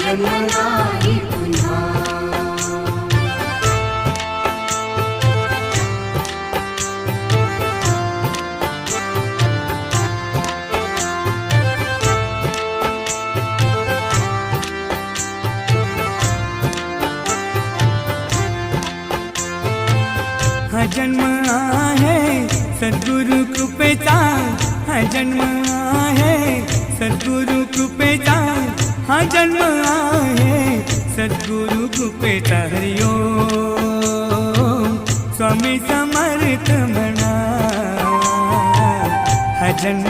जन्म नाही पुन्हा। हा जन्म आहे सद्गुरु कृपेचा, हा जन्म आहे सद्गुरु कृपेचा, हा जन्म आहे सद्गुरु कृपेचा। हरि ओम स्वामी समर्थ म्हणा, हा जन्म